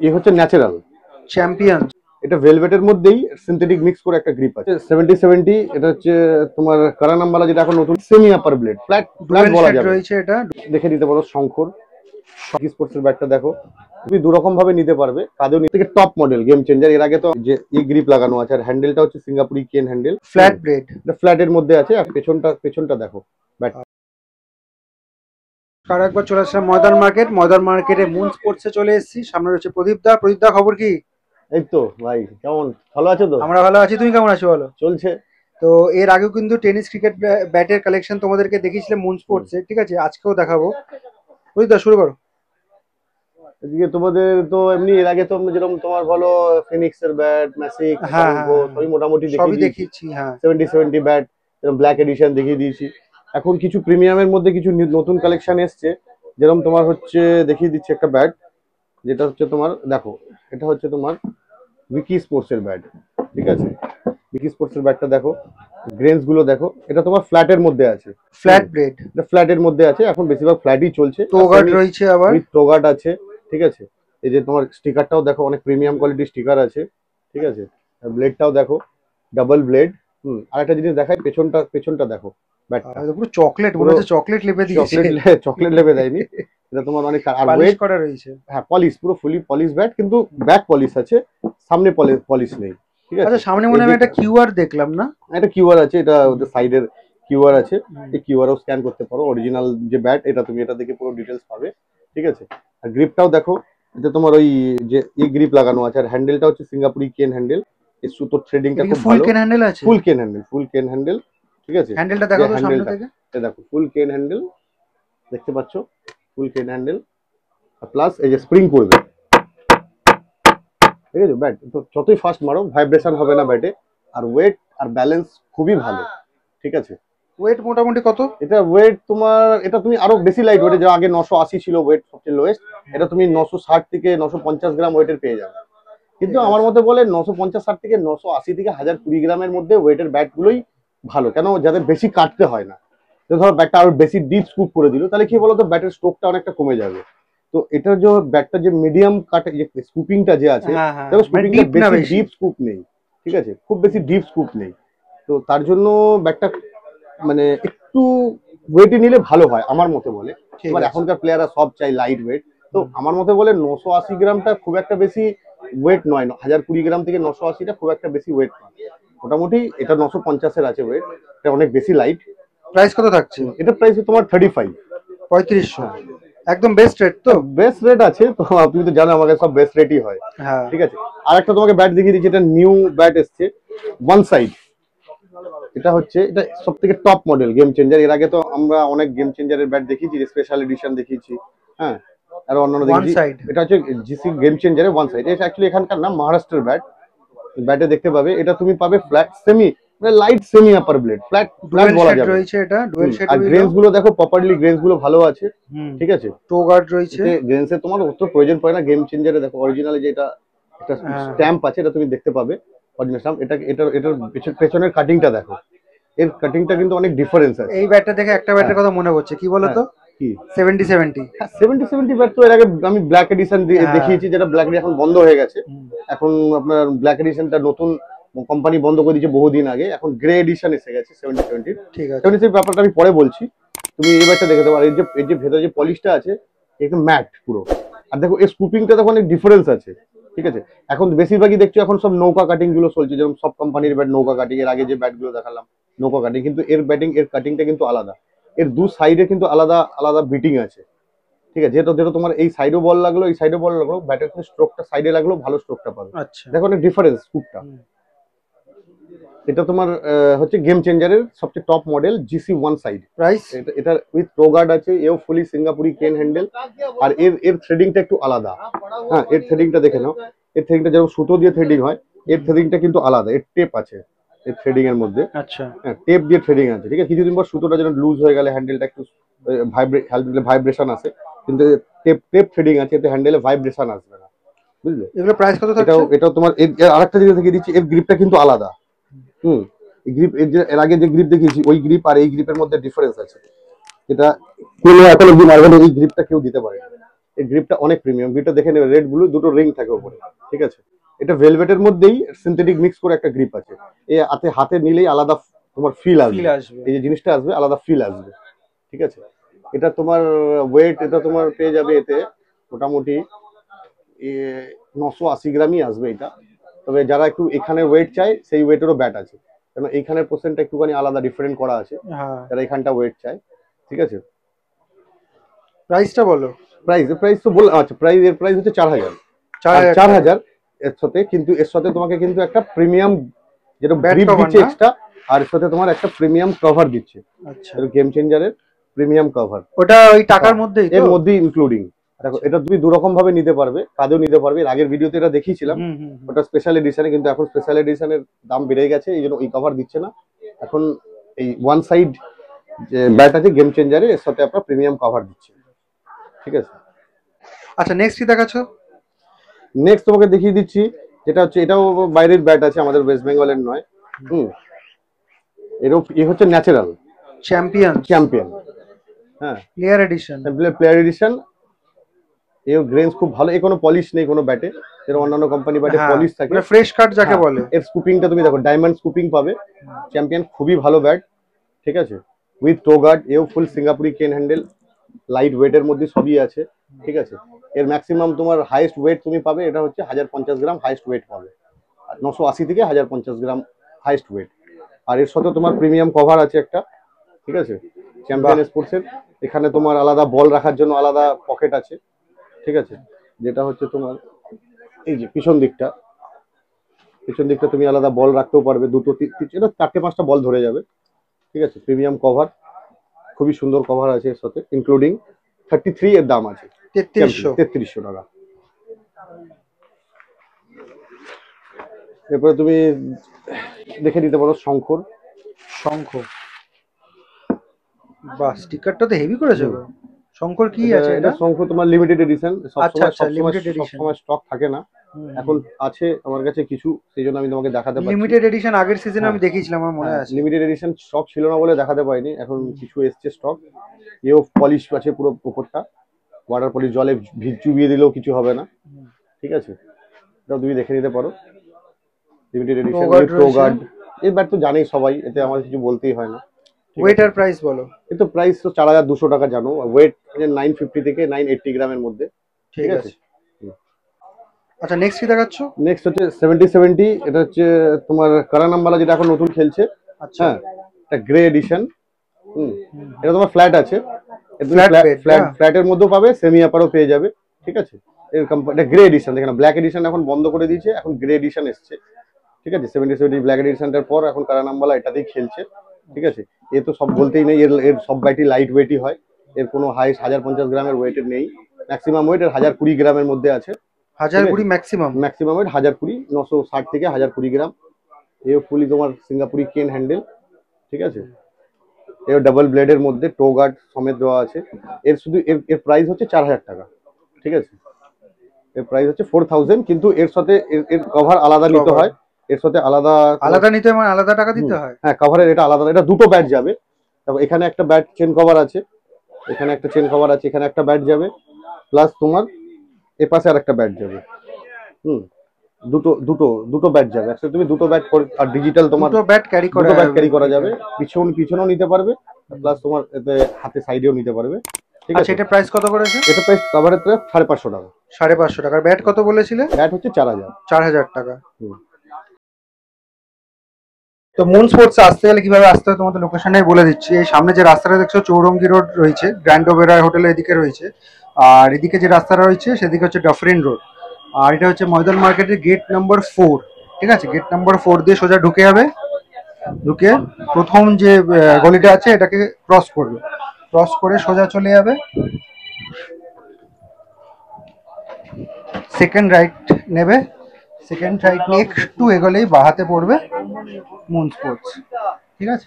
এ হচ্ছে natural champion. এটা ভেলভেটের মধ্যেই সিনথেটিক মিক্স করে একটা গ্রিপ আছে 70-70। এটা হচ্ছে তোমার কারানামবালা, যেটা এখন নতুন সেমি আপার ব্লেড, ফ্ল্যাট ফ্ল্যাট ডুয়েল বলা শেড যাবে। রয়েছে এটা। দেখে নিতে পারো শঙ্কর স্পোর্টসের ব্যাটটা দেখো, তুমি দু রকম ভাবে নিতে পারবে, কাঁধেও নিতে টপ মডেল গেম চেঞ্জার। এর আগে তো যে গ্রিপ লাগানো আছে, আর হ্যান্ডেলটা হচ্ছে সিঙ্গাপুরি কেন হ্যান্ডেল, ফ্ল্যাট ব্লেড, এটা ফ্ল্যাটের মধ্যে আছে। আর পেছনটা দেখো ব্যাট। আর একবার চলে আসলাম ময়দান মার্কেট। ময়দান মার্কেটে মুন স্পোর্টসে চলে এসেছি। সামনে রয়েছে প্রদীপ দা। প্রদীপ দা, খবর কি? এই তো ভাই, কেমন, ভালো আছো তো? আমরা ভালো আছি, তুমি কেমন আছো বলো? চলছে। তো এর আগেও কিন্তু টেনিস ক্রিকেট ব্যাটের কালেকশন তোমাদেরকে দেখিয়েছিলাম মুন স্পোর্টসে, ঠিক আছে? আজকেও দেখাবো। প্রদীপ দা, শুরু করো। এদিকে তোমাদের তো এমনি এর আগে তো যেরকম তোমার বলো ফিনিক্স এর ব্যাট, ম্যাসিক, হ্যাঁ সঙ্গ, সবই মোটামুটি সবই দেখিয়ে দিয়েছি। দেখিয়েছি, হ্যাঁ। 70-70 ব্যাট, যেরকম ব্ল্যাক এডিশন দেখিয়ে দিয়েছি। এখন কিছু প্রিমিয়ামের মধ্যে কিছু নতুন কালেকশন এসছে, যেরকম তোমার হচ্ছে দেখিয়ে দিচ্ছি একটা ব্যাট, যেটা হচ্ছে তোমার দেখো, এটা হচ্ছে তোমার উইকি স্পোর্টস এর ব্যাট, ঠিক আছে? উইকি স্পোর্টস এর ব্যাটটা দেখো, গ্রেনস গুলো দেখো, এটা তোমার ফ্ল্যাটের মধ্যে আছে, ফ্ল্যাট ব্লেড, এটা ফ্ল্যাটের মধ্যে আছে, এখন বেশিরভাগ ফ্ল্যাটই চলছে। টোগার্ড রয়েছে আবার, উইথ টোগার্ড আছে, ঠিক আছে? এই যে তোমার স্টিকারটাও দেখো, অনেক প্রিমিয়াম কোয়ালিটির স্টিকার আছে, ঠিক আছে? ব্লেডটাও দেখো, ডাবল ব্লেড। আরেকটা জিনিস দেখাই, পেছনটা দেখো ব্যাটটা, পুরো চকলেট, মনে হচ্ছে চকলেট লেপে দিয়েছে। চকলেট লেবে দেয়নি, এটা তোমার অনেক আর পলিশ ওয়েট করা রয়েছে। হ্যাঁ, পলিশ, পুরো ফুলি পলিশ ব্যাট, কিন্তু ব্যাক পলিশ আছে, সামনে পলিশ নেই, ঠিক আছে? আচ্ছা, সামনে মনে হয় একটা কিউআর দেখলাম না? এটা কিউআর আছে, এটা ওদের সাইডের কিউআর আছে, এই কিউআরও স্ক্যান করতে পারো। অরিজিনাল যে ব্যাট, এটা তুমি এটা দেখে পুরো ডিটেলস পাবে, ঠিক আছে? আর গ্রিপটাও দেখো, এটা তোমার ওই যে গ্রিপ লাগানো আছে, আর হ্যান্ডেলটা হচ্ছে সিঙ্গাপুরি কেন হ্যান্ডেল। এই সুতোর থ্রেডিংটা খুব ফুল ভালো, কেন হ্যান্ডেল আছে, ফুল কেন হ্যান্ডেল, ঠিক আছে? হ্যান্ডেলটা দেখো তো সামনে থেকে। এটা দেখো ফুল কেন হ্যান্ডেল, দেখতে পাচ্ছ? ফুল কেন হ্যান্ডেল, আর প্লাস এই যে স্প্রিং করবে, ঠিক আছে? ব্যাট তো যতই ফাস্ট মারো ভাইব্রেশন হবে না ব্যাটে। আর ওয়েট আর ব্যালেন্স খুবই ভালো, ঠিক আছে? ওয়েট মোটামুটি কত? এটা ওয়েট তোমার, এটা তুমি আরো বেশি লাইট ওয়েটে, যা আগে 980 ছিল ওয়েট সবচেয়ে লোয়েস্ট, এটা তুমি 960 থেকে 950 গ্রাম ওয়েটের পেয়ে যাবে। কিন্তু আমার মতে বলে 950-60 থেকে 980 থেকে 1020 গ্রামের মধ্যে ওয়েটের ব্যাট গুলোই ভালো, কেন? যাদের বেশি কাটতে হয় না। তো ধরো ব্যাটটা আরো বেশি ডিপ স্কুপ করে দিল, তাহলে কি বলতো, ব্যাটের স্ট্রোকটা অনেকটা কমে যাবে। তো এটার যে ব্যাটটা যে মিডিয়াম কাটে, যে স্কুপিংটা যে আছে, দেখো স্কুপিংটা বেশি ডিপ স্কুপ নেই, ঠিক আছে? খুব বেশি ডিপ স্কুপ নেই, তো তার জন্য ব্যাটটা মানে একটু ওয়েটে নিলে ভালো হয় আমার মতে বলে। এবার এখনকার প্লেয়াররা সব চাই লাইট ওয়েট, তো আমার মতে বলে 980 গ্রামটা খুব একটা বেশি ওয়েট নয়, 1020 গ্রাম থেকে 980টা খুব একটা বেশি ওয়েট নয়, মোটামুটি। এটা 950-এর আছে ওয়েট, এটা অনেক বেশি লাইট। প্রাইস কত থাকছে? এটা প্রাইস তোমার 35, 3500, একদম বেস্ট রেট। তো বেস্ট রেট আছে তো, আপনি তো জানো আমাকে সব বেস্ট রেটই হয়, হ্যাঁ। ঠিক আছে? আর একটা তোমাকে ব্যাট দেখিয়ে দিচ্ছি, এটা নিউ ব্যাট এসছে, ওয়ান সাইড। এটা হচ্ছে, এটা সব থেকে টপ মডেল গেম চেঞ্জার। এর আগে তো আমরা অনেক গেম চেঞ্জারের ব্যাট দেখিয়েছি, স্পেশাল এডিশন দেখিয়েছি, হ্যাঁ, আর অন্যান্য দেখেছি। এটা হচ্ছে জিসি গেম চেঞ্জারের ওয়ান সাইড। এটা অ্যাকচুয়ালি এখানকার নাম মহারাষ্ট্রের ব্যাট। ব্যাটে দেখতে পাবে, এটা তুমি পাবে ফ্ল্যাট সেমি, মানে লাইট সেমি আপার ব্লেড, ফ্ল্যাট বলা যাবে রয়েছে এটা ডুয়াল শেড। আর গ্রেনস গুলো দেখো, প্রপারলি গ্রেনস গুলো ভালো আছে, ঠিক আছে? টো গার্ড রয়েছে, গ্রেনসে তোমার অত প্রয়োজন পড়ে না। গেম চেঞ্জারে দেখো অরিজিনালি যেটা একটা স্ট্যাম্প আছে, এটা তুমি দেখতে পাবে অরিজিনাল স্ট্যাম্প। এটার পেছনের কাটিংটা দেখো, এর কাটিংটা কিন্তু অনেক ডিফারেন্স আছে। এই ব্যাটটা দেখে একটা ব্যাটের কথা মনে পড়ছে, কি বলতো? কি 70-70? হ্যাঁ, 70-70 ব্যাট তো এর আগে আমি ব্ল্যাক এডিশন দেখিয়েছি, যেটা ব্ল্যাক এখন বন্ধ হয়ে গেছে। এখন আপনার ব্ল্যাক এডিশনটা নতুন কোম্পানি বন্ধ করে দিয়েছে বহুদিন আগে, এখন গ্রে এডিশন এসে গেছে 70-70। ঠিক আছে, 70 ব্যাপারটা আমি পরে বলছি। তুমি এই ব্যাটটা দেখতে পারো, এর যে ভেতরে যে পলিশটা আছে, একদম ম্যাট পুরো। আর দেখো এর স্কুপিংটা দেখো অনেক ডিফারেন্স আছে, ঠিক আছে? এখন বেশিরভাগই দেখছো এখন সব নৌকা কাটিং গুলো চলছে, যেরকম সব কোম্পানির ব্যাট নৌকা কাটিং। এর আগে যে ব্যাট গুলো দেখালাম নৌকা কাটিং, কিন্তু এর কাটিংটা কিন্তু আলাদা। এর দু সাইডে কিন্তু আলাদা আলাদা বিটিং আছে, ঠিক আছে? যেটা তোমার এই সাইডও বল লাগলো, এই সাইডও বল লাগলো, ব্যাটের স্ট্রোকটা সাইডে লাগলো, ভালো স্ট্রোকটা পাবে। আচ্ছা, দেখো অনেক ডিফারেন্স স্কুপটা। এটা তোমার হচ্ছে গেম চেঞ্জারের সবচেয়ে top model GC one side. Price? এটা উইথ প্রো গার্ড আছে, এও ফুলি সিঙ্গাপুরি কেন হ্যান্ডেল। আর এর থ্রেডিংটা একটু আলাদা, হ্যাঁ, এর থ্রেডিংটা দেখে নাও। এর থ্রেডিংটা যেমন সুতো দিয়ে থ্রেডিং হয়, এর থ্রেডিংটা কিন্তু আলাদা। এর টেপ আছে এর থ্রেডিং এর মধ্যে, আচ্ছা, হ্যাঁ, টেপ দিয়ে থ্রেডিং আছে, ঠিক আছে? কিছুদিন পর সুতোটা যেন লুজ হয়ে গেলে হ্যান্ডেলটা একটু ভাইব্রেশন আসে, কিন্তু টেপ থ্রেডিং আছে, এতে হ্যান্ডেলে ভাইব্রেশন আসবে না, বুঝলে? এগুলো প্রাইস কত থাকছে? এটাও তোমার আরেকটা জিনিস দেখিয়ে দিচ্ছি, এর গ্রিপটা কিন্তু আলাদা। গ্রিপ এর আগে যে গ্রিপ দেখিয়েছি, ওই গ্রিপ আর এই গ্রিপের মধ্যে ডিফারেন্স আছে। এটা কেউ এখন অব্দি মার্বেল এই গ্রিপটা কেউ দিতে পারে না। এই গ্রিপটা অনেক প্রিমিয়াম। গ্রিপটা দেখে নেবে, রেড ব্লু দুটো রিং থাকে উপরে, ঠিক আছে। এটা ভেলভেটের মধ্যেই সিনথেটিক মিক্স করে একটা গ্রিপ আছে। এই হাতে নিলেই আলাদা তোমার ফিল আসবে, এই যে জিনিসটা আসবে আলাদা ফিল আসবে, ঠিক আছে। এটা তোমার ওয়েট, এটা তোমার পেয়ে যাবে এতে মোটামুটি 980 গ্রামই আসবে এটা। তবে যারা একটু এখানে ওয়েট চায় সেই ওয়েটেরও ব্যাট আছে, কারণ এইখানের পোর্শনটা একটুখানি আলাদা ডিফারেন্ট করা আছে, যারা এখানটা ওয়েট চায়, ঠিক আছে। প্রাইসটা বলো। প্রাইস তো বল, আচ্ছা এর প্রাইস হচ্ছে 4000। 4000 এর সাথে, কিন্তু এর সাথে তোমাকে কিন্তু একটা প্রিমিয়াম যেটা গ্রিপ দিচ্ছে এক্সট্রা, আর এর সাথে তোমার একটা প্রিমিয়াম কভার দিচ্ছে। আচ্ছা, গেম চেঞ্জারের প্রিমিয়াম কভার, ওটা ওই টাকার মধ্যেই, এর মধ্যেই ইনক্লুডিং। দেখো এটা তুমি দু রকম ভাবে নিতে পারবে, কাঁধেও নিতে পারবে। এর আগের ভিডিওতে এটা দেখিয়েছিলাম, ওটা স্পেশাল এডিশনে, কিন্তু এখন স্পেশাল এডিশনের দাম বেড়ে গেছে, এই জন্য এই কভার দিচ্ছে না। এখন এই ওয়ান সাইড যে ব্যাট আছে গেম চেঞ্জারে, এর সাথে আপনার প্রিমিয়াম কভার দিচ্ছে, ঠিক আছে। আচ্ছা, নেক্সট কি দেখাচ্ছ? নেক্সট তোমাকে দেখিয়ে দিচ্ছি, যেটা হচ্ছে, এটাও বাইরের ব্যাট আছে, আমাদের ওয়েস্ট বেঙ্গলের নয়। এরও এ হচ্ছে ন্যাচারাল চ্যাম্পিয়ন, হ্যাঁ, প্লেয়ার এডিশন। এর গ্রেন্স খুব ভালো, এর কোনো পলিশ নেই কোনো ব্যাটে, যেটা অন্যান্য কোম্পানি ব্যাটে পলিশ থাকে, মানে ফ্রেশ কাট যাকে বলে। এর স্কুপিংটা তুমি দেখো, ডায়মন্ড স্কুপিং পাবে। চ্যাম্পিয়ন খুবই ভালো ব্যাট, ঠিক আছে, উইথ টো গার্ড। এও ফুল সিঙ্গাপুরি কেন হ্যান্ডেল, লাইট ওয়েটের মধ্যে সবই আছে, ঠিক আছে। এর ম্যাক্সিমাম তোমার হাইয়েস্ট ওয়েট তুমি পাবে, এটা হচ্ছে 1050 গ্রাম হাইয়েস্ট ওয়েট পাবে, আর 980 থেকে 1050 গ্রাম হাইয়েস্ট ওয়েট। আর এর সাথে তোমার প্রিমিয়াম কভার আছে একটা, ঠিক আছে, চ্যাম্পিয়ন স্পোর্টসের। এখানে তোমার আলাদা বল রাখার জন্য আলাদা পকেট আছে, ঠিক আছে, যেটা হচ্ছে তোমার এই যে পিছন দিকটা তুমি আলাদা বল রাখতেও পারবে, দুটো 4-5টা বল ধরে যাবে, ঠিক আছে। প্রিমিয়াম কভার, খুবই সুন্দর কভার আছে এর সাথে, ইনক্লুডিং 33 এর দাম আছে 3300 টাকা। এরপরে তুমি দেখে নিতে পারো শঙ্খ। বাহ, স্টিকারটা তো হেভি করেছে। শঙ্কর কি আছে এটা? শঙ্খ তোমার লিমিটেড এডিশন, সবসময় স্টক থাকে না, এখন আছে আমার কাছে কিছু, সেই জন্য আমি তোমাকে দেখাতে পারছি। লিমিটেড এডিশন আগের সিজনে আমি দেখিয়েছিলাম, আমার মনে আছে। লিমিটেড এডিশন স্টক ছিল না বলে দেখাতে পারিনি, এখন কিছু এসছে স্টক। এও পলিশ আছে পুরো উপরটা, ওয়াটার পলিশ, জলে চুবিয়ে দিলেও কিছু হবে না, ঠিক আছে। এটাও তুমি দেখে নিতে পারো, লিমিটেড এডিশন প্রো গার্ড। এই ব্যাট তো জানেই সবাই, এতে আমার কিছু বলতেই হয় না। ওয়েট আর প্রাইস বলো। কিন্তু প্রাইস তো 4200 টাকা, জানো। ওয়েট 950 থেকে 980 গ্রামের মধ্যে, ঠিক আছে। আচ্ছা, নেক্সট কি দেখাচ্ছ? নেক্সট হচ্ছে 7070। এটা হচ্ছে তোমার কারানামবালা, যেটা এখন নতুন খেলছে। আচ্ছা, এটা গ্রে এডিশন। এটা তোমার ফ্ল্যাট আছে, ফ্ল্যাটের মধ্যেও পাবে, সেমি আপারও পেয়ে যাবে, ঠিক আছে। এর এটা গ্রে এডিশন, দেখেন ব্ল্যাক এডিশন এখন বন্ধ করে দিয়েছে, এখন গ্রে এডিশন এসছে, ঠিক আছে। 7070 ব্ল্যাক এডিশনটার পর এখন কারানামবালা এটাতেই খেলছে, ঠিক আছে। এ তো সব বলতেই নেই, এর সব ব্যাটই লাইট ওয়েটই হয়, এর কোনো হাইস্ট 1050 গ্রামের ওয়েটের নেই। ম্যাক্সিমাম ওয়েট এর 1020 গ্রামের মধ্যে আছে, 1020 ম্যাক্সিমাম ওয়েট 1020, 960 থেকে 1020 গ্রাম। এও ফুলি তোমার সিঙ্গাপুরি কেন হ্যান্ডেল, ঠিক আছে। এর ডাবল ব্লেডের মধ্যে টো গার্ড সমেত দেওয়া আছে। এর শুধু এর প্রাইস হচ্ছে 4000 টাকা, ঠিক আছে। এর প্রাইস হচ্ছে 4000, কিন্তু এর সাথে এর কভার আলাদা নিতে হয়, এর সাথে আলাদা নিতে মানে আলাদা টাকা দিতে হয়। হ্যাঁ, কভারের এটা আলাদা, এটা দুটো ব্যাট যাবে। তারপর এখানে একটা ব্যাট চেন কভার আছে, এখানে একটা চেন কভার আছে, এখানে একটা ব্যাট যাবে, প্লাস তোমার এ পাশে আর একটা ব্যাট যাবে। দুটো ব্যাট যাবে একসাথে, তুমি দুটো ব্যাট আর ডিজিটাল তোমার দুটো ব্যাট ক্যারি করা যাবে, পিছনেও নিতে পারবে, প্লাস তোমার এতে হাতে সাইডেও নিতে পারবে, ঠিক আছে। আচ্ছা, এটা প্রাইস কত পড়েছে? এটা প্রাইস কভারের 550 টাকা। 550 টাকা। ব্যাট কত বলেছিলে? ব্যাট হচ্ছে 4000 টাকা। তো মুন স্পোর্টস আসতে গেলে কিভাবে আসতে হয় তোমাদের লোকেশনটাই বলে দিচ্ছি। এই সামনে যে রাস্তাটা দেখছো, চৌরঙ্গি রোড রয়েছে, গ্র্যান্ড ওবেরয় হোটেলের এদিকে রয়েছে, আর এদিকে যে রাস্তা রয়েছে সেদিকে হচ্ছে ডাফরিন রোড, আর এটা হচ্ছে ময়দান মার্কেটের গেট নাম্বার 4, ঠিক আছে। গেট নাম্বার 4 দিয়ে সোজা ঢুকে যাবে, ঢুকে প্রথম যে গলিটা আছে এটাকে ক্রস করবে, ক্রস করে সোজা চলে যাবে, সেকেন্ড রাইট নেবে, সেকেন্ড রাইট নিয়ে একটু এগোলেই বাহাতে পড়বে মুন স্পোর্টস, ঠিক আছে।